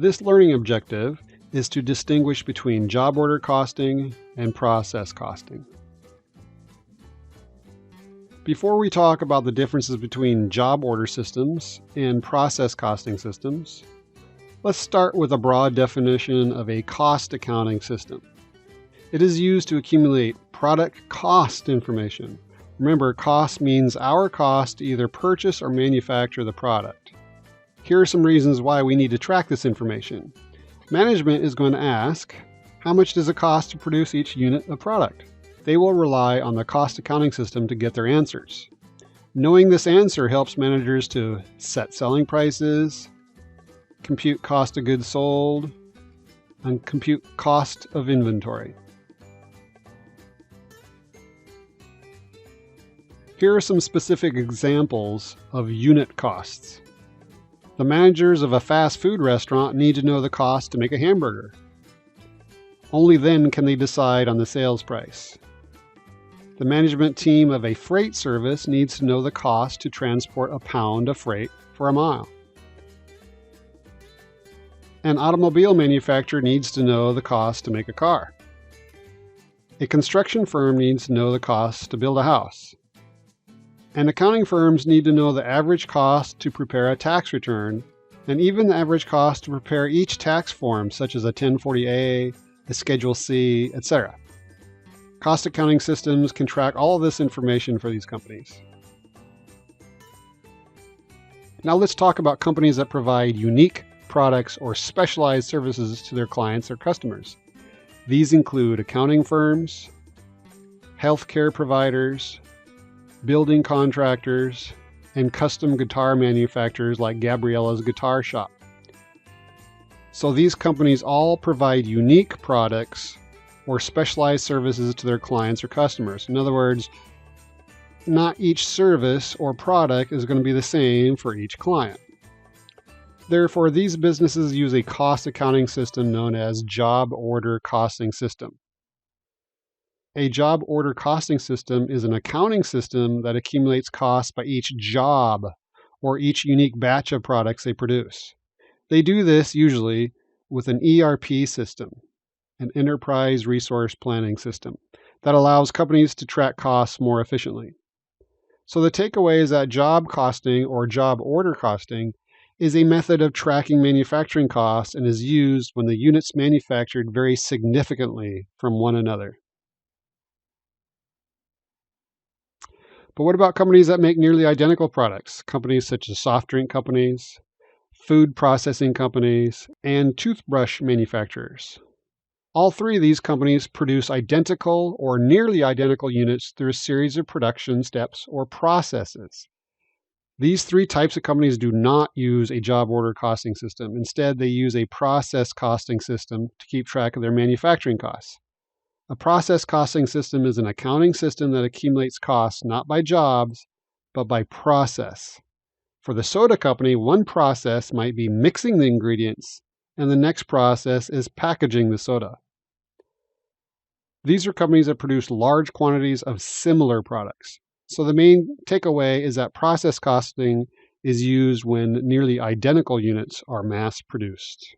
This learning objective is to distinguish between job order costing and process costing. Before we talk about the differences between job order systems and process costing systems, let's start with a broad definition of a cost accounting system. It is used to accumulate product cost information. Remember, cost means our cost to either purchase or manufacture the product. Here are some reasons why we need to track this information. Management is going to ask, how much does it cost to produce each unit of product? They will rely on the cost accounting system to get their answers. Knowing this answer helps managers to set selling prices, compute cost of goods sold, and compute cost of inventory. Here are some specific examples of unit costs. The managers of a fast food restaurant need to know the cost to make a hamburger. Only then can they decide on the sales price. The management team of a freight service needs to know the cost to transport a pound of freight for a mile. An automobile manufacturer needs to know the cost to make a car. A construction firm needs to know the cost to build a house. And accounting firms need to know the average cost to prepare a tax return, and even the average cost to prepare each tax form, such as a 1040A, a Schedule C, etc. Cost accounting systems can track all of this information for these companies. Now let's talk about companies that provide unique products or specialized services to their clients or customers. These include accounting firms, healthcare providers, building contractors, and custom guitar manufacturers like Gabriella's Guitar Shop. So these companies all provide unique products or specialized services to their clients or customers. In other words, not each service or product is going to be the same for each client. Therefore, these businesses use a cost accounting system known as job order costing system. A job order costing system is an accounting system that accumulates costs by each job or each unique batch of products they produce. They do this usually with an ERP system, an enterprise resource planning system, that allows companies to track costs more efficiently. So the takeaway is that job costing or job order costing is a method of tracking manufacturing costs and is used when the units manufactured vary significantly from one another. But what about companies that make nearly identical products? Companies such as soft drink companies, food processing companies, and toothbrush manufacturers. All three of these companies produce identical or nearly identical units through a series of production steps or processes. These three types of companies do not use a job order costing system. Instead, they use a process costing system to keep track of their manufacturing costs. A process costing system is an accounting system that accumulates costs not by jobs, but by process. For the soda company, one process might be mixing the ingredients, and the next process is packaging the soda. These are companies that produce large quantities of similar products. So the main takeaway is that process costing is used when nearly identical units are mass produced.